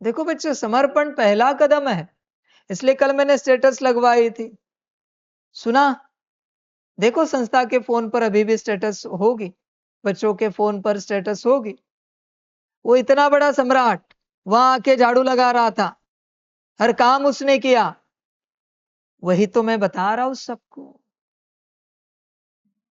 देखो बच्चों, समर्पण पहला कदम है, इसलिए कल मैंने स्टेटस लगवाई थी। सुना? देखो संस्था के फोन पर अभी भी स्टेटस होगी, बच्चों के फोन पर स्टेटस होगी। वो इतना बड़ा सम्राट वहां आके झाड़ू लगा रहा था, हर काम उसने किया। वही तो मैं बता रहा हूं सबको।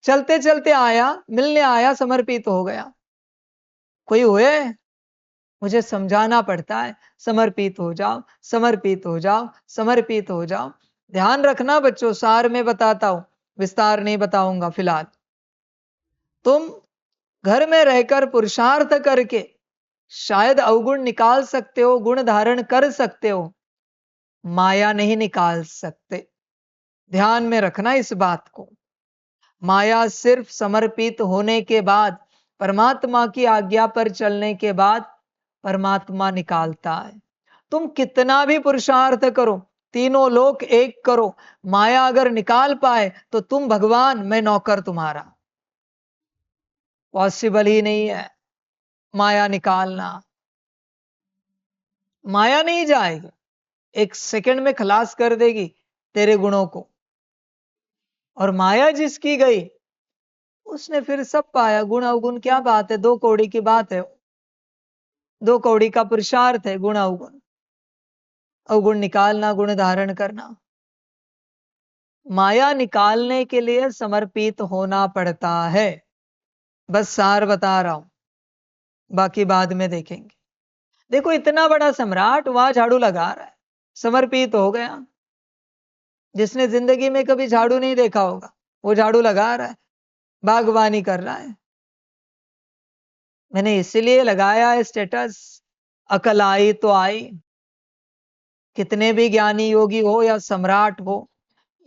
चलते चलते आया, मिलने आया, समर्पित हो गया। कोई हुए? मुझे समझाना पड़ता है, समर्पित हो जाओ, समर्पित हो जाओ, समर्पित हो जाओ। ध्यान रखना बच्चों, सार में बताता हूं, विस्तार नहीं बताऊंगा फिलहाल। तुम घर में रहकर पुरुषार्थ करके शायद अवगुण निकाल सकते हो, गुण धारण कर सकते हो, माया नहीं निकाल सकते। ध्यान में रखना इस बात को। माया सिर्फ समर्पित होने के बाद, परमात्मा की आज्ञा पर चलने के बाद परमात्मा निकालता है। तुम कितना भी पुरुषार्थ करो, तीनों लोक एक करो, माया अगर निकाल पाए तो तुम भगवान, मैं नौकर तुम्हारा। पॉसिबल ही नहीं है माया निकालना। माया नहीं जाएगी, एक सेकंड में खलास कर देगी तेरे गुणों को। और माया जिसकी गई, उसने फिर सब पाया। गुण अवगुण क्या बात है, दो कौड़ी की बात है। दो कौड़ी का पुरुषार्थ है गुण अवगुण। अवगुण निकालना, गुण धारण करना। माया निकालने के लिए समर्पित होना पड़ता है। बस सार बता रहा हूं, बाकी बाद में देखेंगे। देखो इतना बड़ा सम्राट वहां झाड़ू लगा रहा है, समर्पित हो गया। जिसने जिंदगी में कभी झाड़ू नहीं देखा होगा, वो झाड़ू लगा रहा है, बागवानी कर रहा है। मैंने इसलिए लगाया है स्टेटस, अकल आई तो आई। कितने भी ज्ञानी योगी हो या सम्राट हो,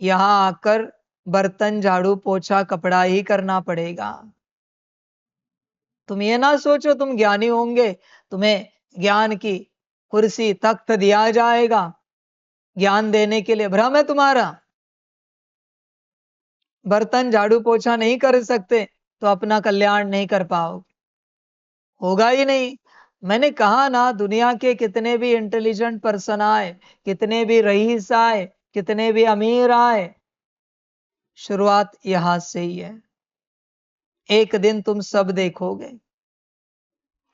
यहां आकर बर्तन झाड़ू पोछा कपड़ा ही करना पड़ेगा। तुम ये ना सोचो तुम ज्ञानी होंगे, तुम्हें ज्ञान की कुर्सी तख्त दिया जाएगा ज्ञान देने के लिए। भ्रम है तुम्हारा। बर्तन झाड़ू पोछा नहीं कर सकते तो अपना कल्याण नहीं कर पाओगे, होगा ही नहीं। मैंने कहा ना, दुनिया के कितने भी इंटेलिजेंट पर्सन आए, कितने भी रईस आए, कितने भी अमीर आए, शुरुआत यहां से ही है। एक दिन तुम सब देखोगे,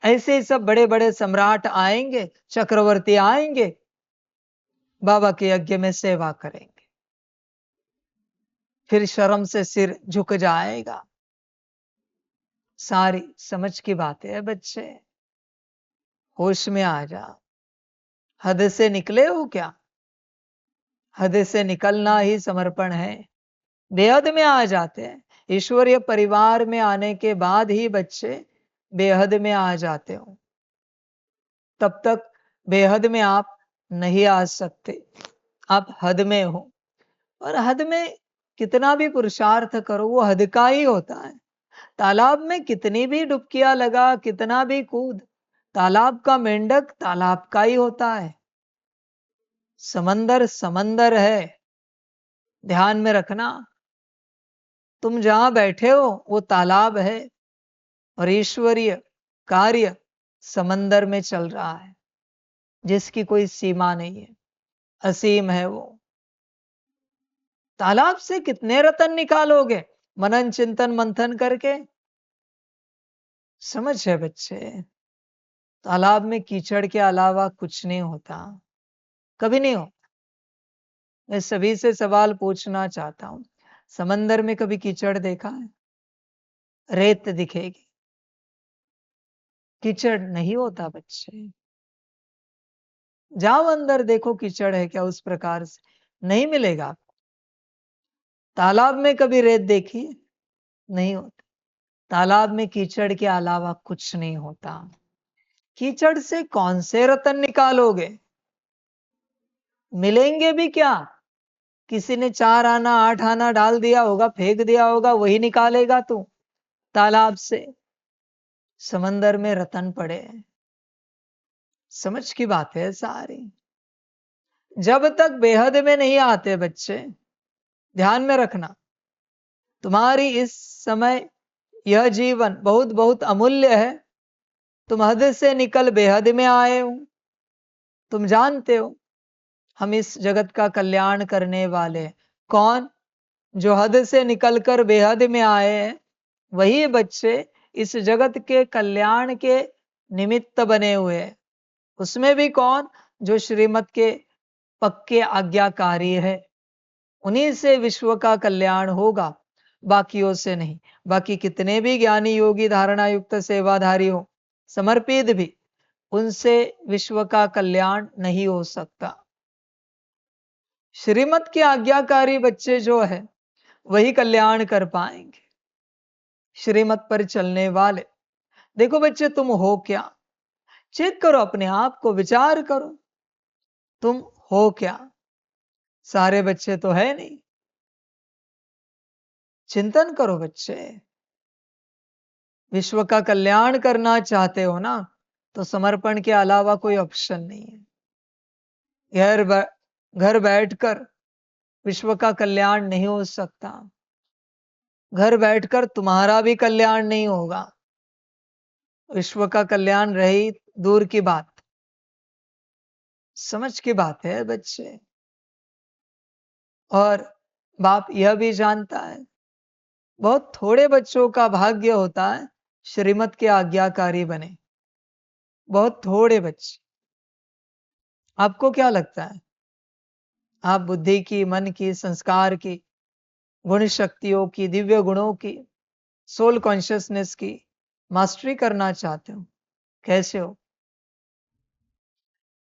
ऐसे ही सब बड़े बड़े सम्राट आएंगे, चक्रवर्ती आएंगे, बाबा के यज्ञ में सेवा करेंगे, फिर शर्म से सिर झुक जाएगा। सारी समझ की बातें है बच्चे, होश में आ जा। हद से निकले हो क्या? हद से निकलना ही समर्पण है। बेहद में आ जाते हैं। ईश्वरीय परिवार में आने के बाद ही बच्चे बेहद में आ जाते हो, तब तक बेहद में आप नहीं आ सकते। आप हद में हो, और हद में कितना भी पुरुषार्थ करो वो हद का ही होता है। तालाब में कितनी भी डुबकियां लगा, कितना भी कूद, तालाब का मेंढक तालाब का ही होता है। समंदर समंदर है। ध्यान में रखना, तुम जहां बैठे हो वो तालाब है, और ईश्वरीय कार्य समंदर में चल रहा है, जिसकी कोई सीमा नहीं है, असीम है वो। तालाब से कितने रतन निकालोगे मनन चिंतन मंथन करके? समझ है बच्चे, तालाब में कीचड़ के अलावा कुछ नहीं होता, कभी नहीं होता। मैं सभी से सवाल पूछना चाहता हूं, समंदर में कभी कीचड़ देखा है? रेत दिखेगी, कीचड़ नहीं होता बच्चे। जाओ अंदर देखो कीचड़ है क्या, उस प्रकार से नहीं मिलेगा। तालाब में कभी रेत देखी? नहीं होती। तालाब में कीचड़ के अलावा कुछ नहीं होता। कीचड़ से कौन से रतन निकालोगे? मिलेंगे भी क्या? किसी ने 4 आना 8 आना डाल दिया होगा, फेंक दिया होगा, वही निकालेगा तू तालाब से? समंदर में रतन पड़े हैं। समझ की बात है सारी। जब तक बेहद में नहीं आते बच्चे, ध्यान में रखना, तुम्हारी इस समय यह जीवन बहुत बहुत अमूल्य है। तुम हद से निकल बेहद में आए हो। तुम जानते हो हम इस जगत का कल्याण करने वाले कौन? जो हद से निकलकर बेहद में आए हैं, वही बच्चे इस जगत के कल्याण के निमित्त बने हुए हैं। उसमें भी कौन? जो श्रीमत के पक्के आज्ञाकारी है। उन्हीं से विश्व का कल्याण होगा, बाकियों से नहीं। बाकी कितने भी ज्ञानी योगी धारणा युक्त सेवाधारी हो, समर्पित भी, उनसे विश्व का कल्याण नहीं हो सकता। श्रीमत के आज्ञाकारी बच्चे जो है वही कल्याण कर पाएंगे, श्रीमत पर चलने वाले। देखो बच्चे, तुम हो क्या? चेक करो अपने आप को, विचार करो, तुम हो क्या? सारे बच्चे तो है नहीं। चिंतन करो बच्चे। विश्व का कल्याण करना चाहते हो ना, तो समर्पण के अलावा कोई ऑप्शन नहीं है। घर बैठकर विश्व का कल्याण नहीं हो सकता। घर बैठकर तुम्हारा भी कल्याण नहीं होगा। विश्व का कल्याण रही दूर की बात, समझ की बात है बच्चे। और बाप यह भी जानता है, बहुत थोड़े बच्चों का भाग्य होता है श्रीमत के आज्ञाकारी बने। बहुत थोड़े बच्चे। आपको क्या लगता है? आप बुद्धि की, मन की, संस्कार की, गुण शक्तियों की, दिव्य गुणों की, सोल कॉन्शियसनेस की मास्टरी करना चाहते हो? कैसे हो?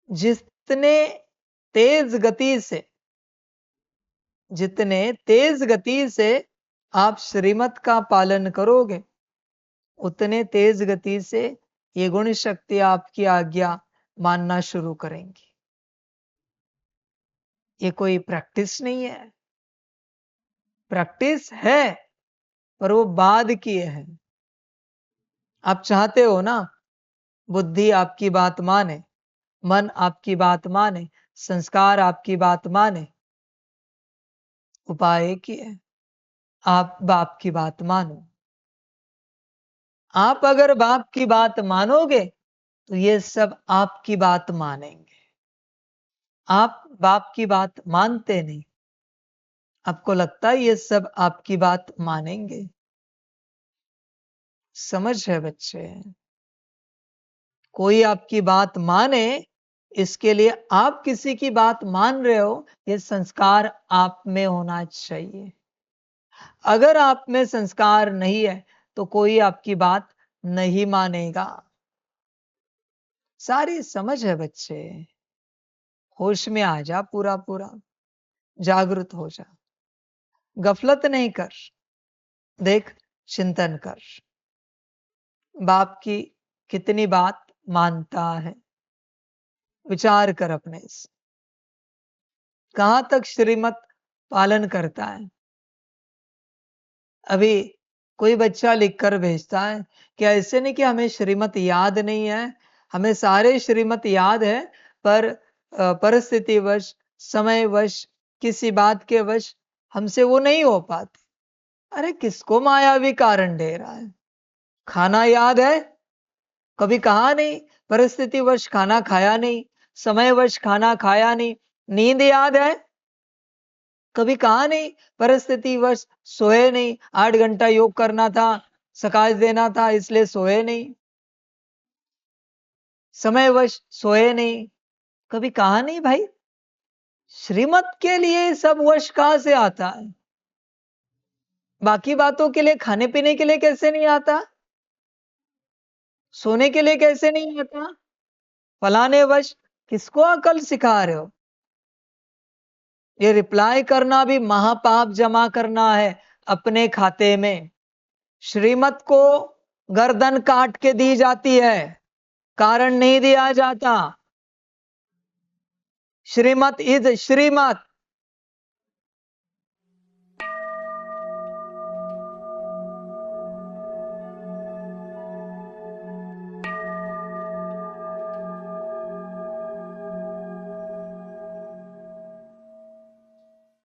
जितने तेज गति से, जितने तेज गति से आप श्रीमत का पालन करोगे, उतने तेज गति से ये गुण शक्ति आपकी आज्ञा मानना शुरू करेंगी। ये कोई प्रैक्टिस नहीं है। प्रैक्टिस है, पर वो बाद की है। आप चाहते हो ना बुद्धि आपकी बात माने, मन आपकी बात माने, संस्कार आपकी बात माने। उपाय एक ही है, आप बाप की बात मानो। आप अगर बाप की बात मानोगे तो ये सब आपकी बात मानेंगे। आप बाप की बात मानते नहीं, आपको लगता है ये सब आपकी बात मानेंगे। समझ है बच्चे? कोई आपकी बात माने, इसके लिए आप किसी की बात मान रहे हो, ये संस्कार आप में होना चाहिए। अगर आप में संस्कार नहीं है तो कोई आपकी बात नहीं मानेगा। सारी समझ है बच्चे। होश में आ जा, पूरा पूरा जागृत हो जा। गफलत नहीं कर, देख, चिंतन कर। बाप की कितनी बात मानता है, विचार कर अपने से। कहां तक श्रीमत पालन करता है? अभी कोई बच्चा लिखकर भेजता है कि ऐसे नहीं कि हमें श्रीमत याद नहीं है, हमें सारे श्रीमत याद है, पर परिस्थितिवश, समयवश, किसी बात के वश हमसे वो नहीं हो पाते। अरे किसको मायावी कारण दे रहा है? खाना याद है? कभी कहा नहीं परिस्थितिवश खाना खाया नहीं, समयवश खाना खाया नहीं। नींद याद है? कभी कहा नहीं परिस्थितिवश सोए नहीं, 8 घंटा योग करना था, सकाश देना था, इसलिए सोए नहीं। समयवश सोए नहीं, कभी कहा नहीं भाई? श्रीमत के लिए सब वश कहां से आता है? बाकी बातों के लिए, खाने पीने के लिए कैसे नहीं आता? सोने के लिए कैसे नहीं आता? फलाने वश किसको अकल सिखा रहे हो? ये रिप्लाई करना भी महापाप जमा करना है अपने खाते में। श्रीमत को गर्दन काट के दी जाती है, कारण नहीं दिया जाता। श्रीमत इज श्रीमत।